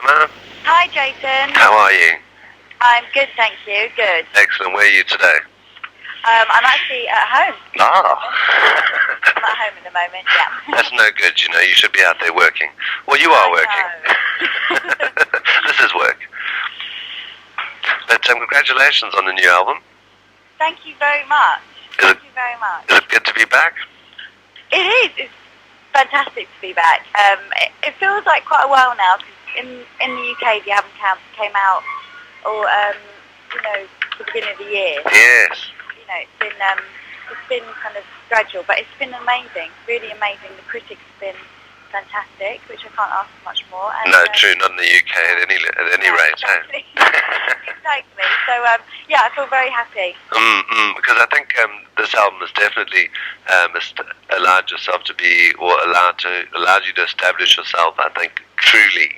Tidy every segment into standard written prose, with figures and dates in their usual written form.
Emma. Hi, Jason. How are you? I'm good, thank you. Good. Excellent. Where are you today? I'm actually at home. Ah. I'm at home at the moment, yeah. That's no good, you know. You should be out there working. Well, you are working. This is work. But congratulations on the new album. Thank you very much. Thank you very much. Is it good to be back? It is. It's fantastic to be back. It feels like quite a while now, because in the UK the album came out, or the beginning of the year. Yes. You know, it's been kind of gradual, but it's been amazing, really amazing. The critics have been fantastic, which I can't ask for much more. And, no, true, not in the UK at any rate. Exactly. Exactly. So I feel very happy. Because I think this album has definitely allowed yourself to be, or allowed you to establish yourself, I think, truly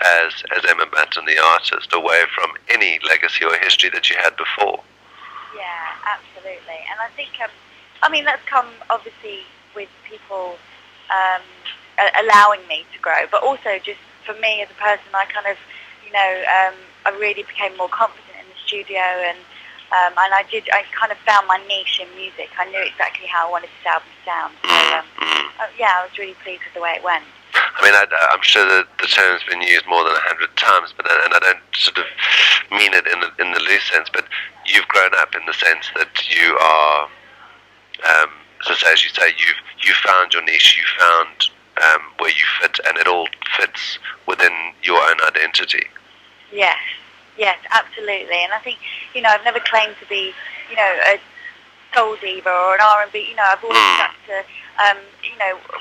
as Emma Bunton, the artist, away from any legacy or history that you had before. Yeah, absolutely. And I think, that's come obviously with people allowing me to grow, but also just for me as a person, I kind of, I really became more confident in the studio, and I kind of found my niche in music. I knew exactly how I wanted this album to sound. So, I was really pleased with the way it went. I mean, I'm sure that the term's been used more than 100 times, and I don't sort of mean it in the loose sense, but you've grown up in the sense that you are, as you say, you found your niche, you found where you fit, and it all fits within your own identity. Yes, absolutely. And I think, I've never claimed to be, a soul diva or an R&B. I've always stuck to,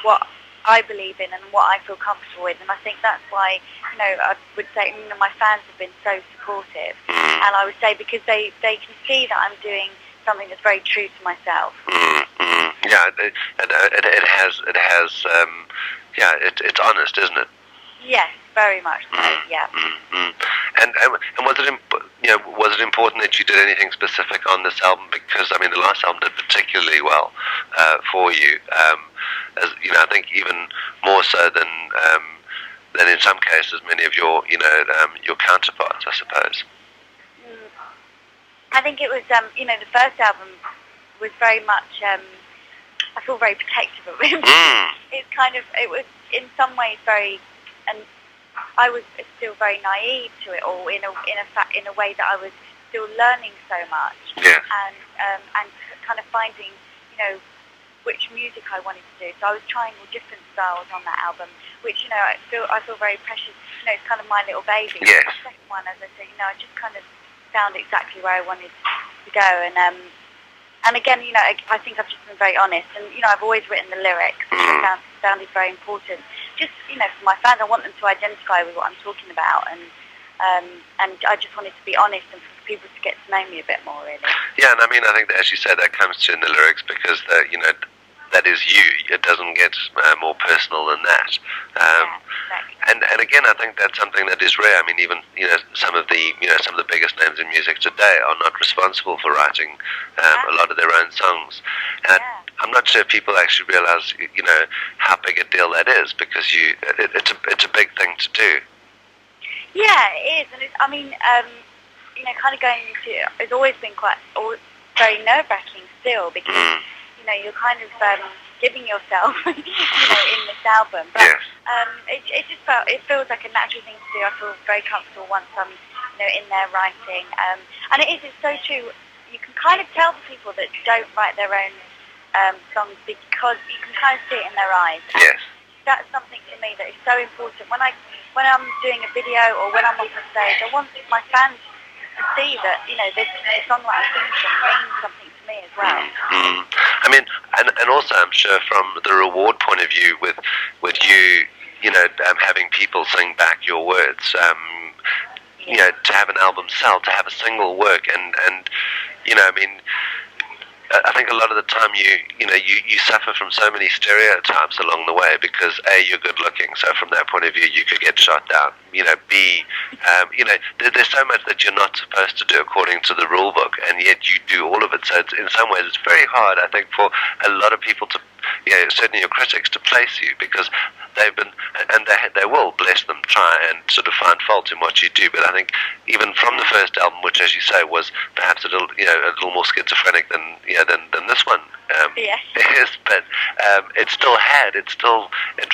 what I believe in and what I feel comfortable with. And I think that's why, I would say, my fans have been so supportive. And I would say because they can see that I'm doing something that's very true to myself. Yeah, it has. It's honest, isn't it? Yes, very much so. Yeah. And was it important that you did anything specific on this album? Because the last album did particularly well for you. I think even more so than in some cases many of your your counterparts, I suppose. I think it was the first album was very much. I feel very protective of it. It was in some ways very, and I was still very naive to it all in a way that I was still learning so much. Yes. And kind of finding which music I wanted to do. So I was trying all different styles on that album, which I feel very precious. It's kind of my little baby. Yes. The second one, as I said, I just kind of found exactly where I wanted to go, and again, I think I've just been very honest, and I've always written the lyrics, which I found is very important. Just for my fans, I want them to identify with what I'm talking about, and I just wanted to be honest and for people to get to know me a bit more, really. Yeah, and I think that, as you say, that comes to in the lyrics because that is you. It doesn't get more personal than that. Exactly. And again, I think that's something that is rare. Even some of the biggest names in music today are not responsible for writing a lot of their own songs. And I'm not sure people actually realize how big a deal that is, because it's a big thing to do. Yeah, it is, and it's, kind of going into it's always been very nerve-wracking still, because you're kind of giving yourself, in this album. But yes. It feels like a natural thing to do. I feel very comfortable once I'm, in there writing. And it's so true. You can kind of tell the people that don't write their own songs, because you can kind of see it in their eyes. Yes. That's something to me that is so important. When I'm doing a video or when I'm on the stage, I want my fans to see that, this song that I'm thinking means something to me as well. And also I'm sure from the reward point of view, with you, having people sing back your words, to have an album sell, to have a single work, and I think a lot of the time you suffer from so many stereotypes along the way, because A, you're good looking, so from that point of view you could get shot down. B, there's so much that you're not supposed to do according to the rule book, and yet you do all of it. So in some ways it's very hard, I think, for a lot of people to certainly your critics to place you, because they've been, and they will, bless them, try and sort of find fault in what you do. But I think even from the first album, which, as you say, was perhaps a little more schizophrenic than this one. Yes. Is, but it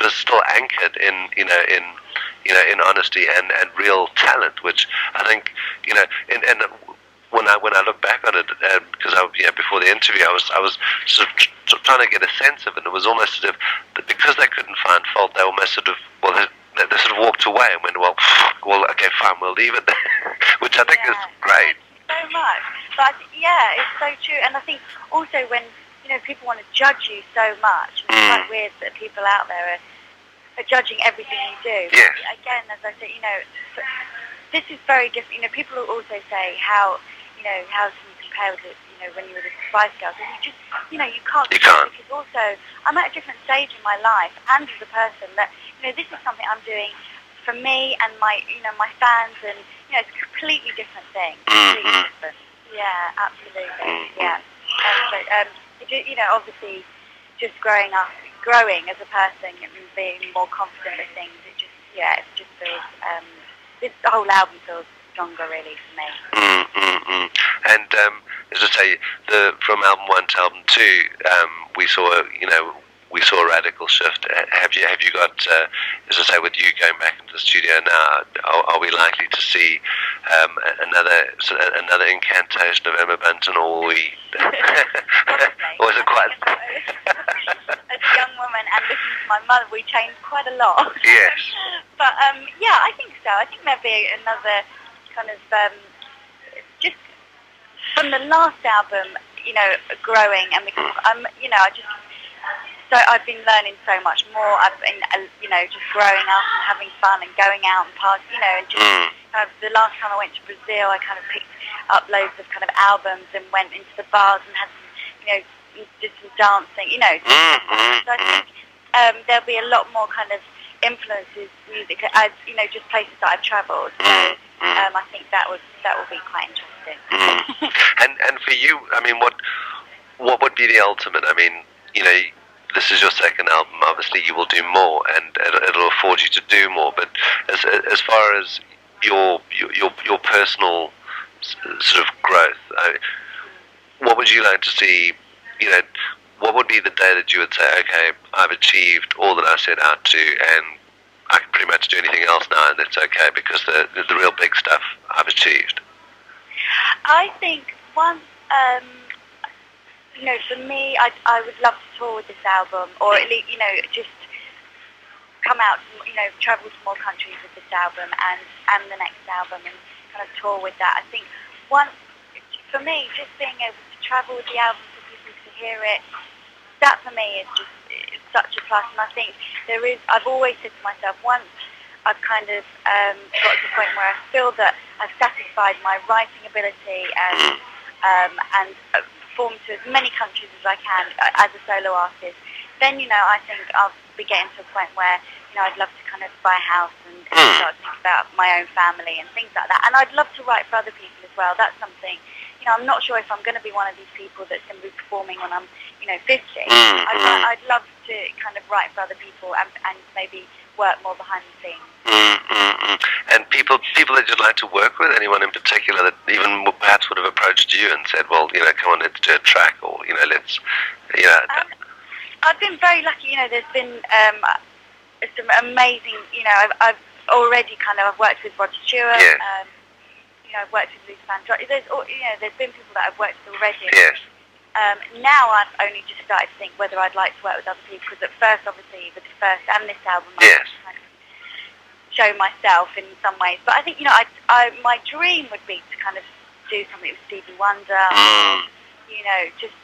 was still anchored in honesty and real talent, which I think and when I look back on it, because before the interview I was sort of trying to get a sense of it, and it was almost as if that because they couldn't find fault, they almost sort of they sort of walked away and went, well, okay, fine, we'll leave it there, which I think is great. So much, but it's so true. And I think also when people want to judge you so much, it's quite weird that people out there are judging everything you do. Yes. Again, as I said, this is very different. People will also say how can you compare with it, when you were the Spice Girls, and you just, you can't. Because also, I'm at a different stage in my life, and as a person, that this is something I'm doing for me and my fans, and it's a completely different thing. Completely different. Yeah, absolutely. Yeah. And so, obviously, just growing as a person and being more confident with things, it just feels, the whole album feels stronger, really, for me. And as I say, from album 1 to album 2, we saw a radical shift. Have you got, as I say, with you going back into the studio now, are we likely to see another incantation of Emma Bunton, or are we? Or is it quite? As a young woman and listening to my mother, we changed quite a lot. Yes. But I think so. I think there'll be another kind of just from the last album, growing, and because I've been learning so much more. I've been, just growing up and having fun and going out and partying, and just kind of the last time I went to Brazil, I kind of picked up loads of kind of albums and went into the bars and had some, did some dancing, So I think there'll be a lot more kind of influences, music, as just places that I've travelled. So I think that will be quite interesting. And for you, I mean, what would be the ultimate? I mean, this is your second album. Obviously, you will do more, and it'll afford you to do more. But as far as your personal sort of growth, what would you like to see? What would be the day that you would say, okay, I've achieved all that I set out to, and I can pretty much do anything else now, and it's okay, because the real big stuff I've achieved? I think once, for me, I would love to tour with this album, or at least, just come out, travel to more countries with this album and the next album, and kind of tour with that. I think once, for me, just being able to travel with the album for people to hear it, that for me is just such a plus. And I think I've always said to myself, once I've kind of got to the point where I feel that I've satisfied my writing ability and performed to as many countries as I can as a solo artist, then, I think I'll be getting to a point where, I'd love to kind of buy a house and start to think about my own family and things like that. And I'd love to write for other people as well. That's something, I'm not sure if I'm going to be one of these people that's going to be performing when I'm, 50. I'd love to kind of write for other people and maybe work more behind the scenes. And people that you'd like to work with, anyone in particular that even perhaps would have approached you and said, well, come on, let's do a track, or, let's, I've been very lucky, there's been some amazing, I've already I've worked with Rod Stewart, yes. I've worked with Luther Vandross. There's been people that I've worked with already. Yes. Now I've only just started to think whether I'd like to work with other people, because at first, obviously, with the first and this album, yes. I kind of show myself in some ways. But I think, my dream would be to kind of do something with Stevie Wonder, or, just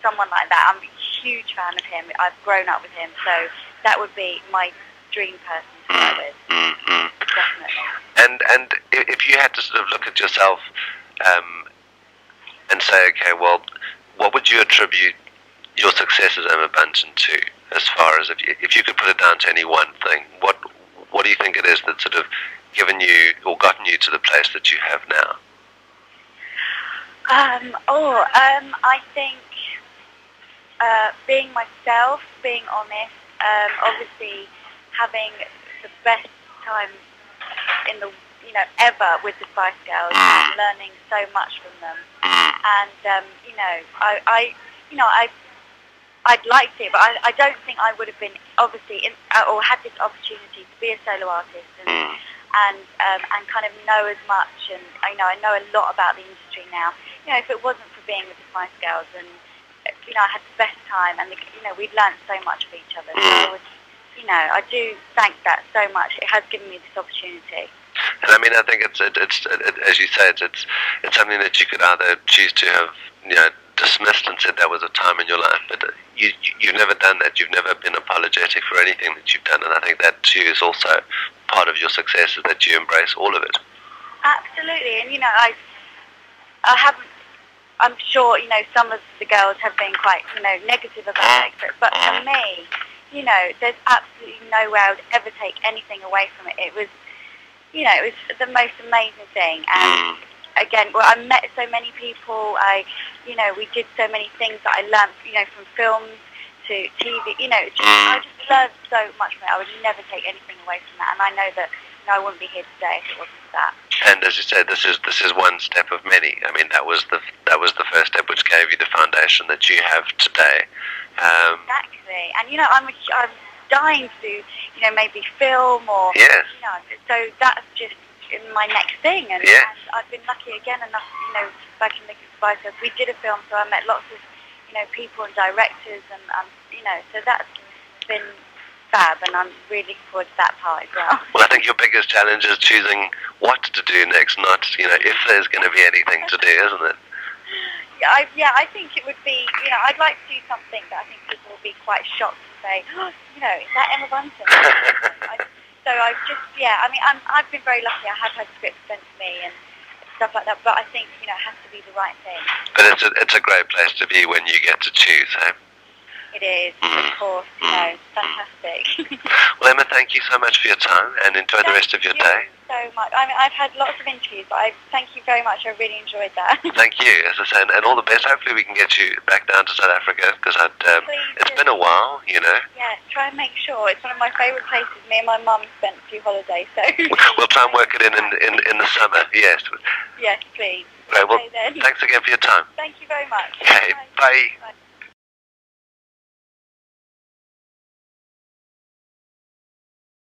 someone like that. I'm a huge fan of him. I've grown up with him, so that would be my dream person to work with. Definitely. And if you had to sort of look at yourself and say, okay, well, what would you attribute your success as Emma Bunton to? As far as if you could put it down to any one thing, what do you think it is that's sort of given you or gotten you to the place that you have now? I think being myself, being honest, obviously having the best time in the ever with the Spice Girls, and learning so much from them. And I'd liked it, but I don't think I would have been obviously or had this opportunity to be a solo artist and kind of know as much. And I know a lot about the industry now. If it wasn't for being with the Spice Girls, and I had the best time, and we'd learned so much of each other. So I do thank that so much. It has given me this opportunity. And I mean, I think it's as you say, it's something that you could either choose to have dismissed and said that was a time in your life, but you've never done that. You've never been apologetic for anything that you've done, and I think that too is also part of your success, is that you embrace all of it. Absolutely, and I haven't. I'm sure some of the girls have been quite negative about it, but for me, there's absolutely no way I would ever take anything away from it. It was, it was the most amazing thing, and again, I met so many people. We did so many things that I learned, from films to TV. I just learned so much from it. I would never take anything away from that, and I know that I wouldn't be here today if it wasn't for that. And as you said, this is one step of many. I mean, that was the first step, which gave you the foundation that you have today. Exactly, and I'm dying to do, maybe film or so that's just in my next thing. And I've been lucky again enough, back in the Spice Girls, we did a film, so I met lots of people and directors, and so that's been fab, and I'm really looking forward to that part as well. Well, I think your biggest challenge is choosing what to do next, not if there's going to be anything to do, isn't it? I think it would be, I'd like to do something that I think people will be quite shocked to say, is that Emma Bunton? So I've just, I've been very lucky. I have had scripts sent to me and stuff like that, but I think, it has to be the right thing. But it's a great place to be when you get to choose, eh? It is, of course, fantastic. Well, Emma, thank you so much for your time, and enjoy the rest of your day. So much. I mean, I've had lots of interviews, but thank you very much. I really enjoyed that. Thank you, as I said, and all the best. Hopefully we can get you back down to South Africa, because it's been a while, Yeah, try and make sure. It's one of my favourite places. Me and my mum spent a few holidays, so... We'll try and work it in the summer, yes. Yes, please. Great, well, thanks again for your time. Thank you very much. Okay, bye. Bye.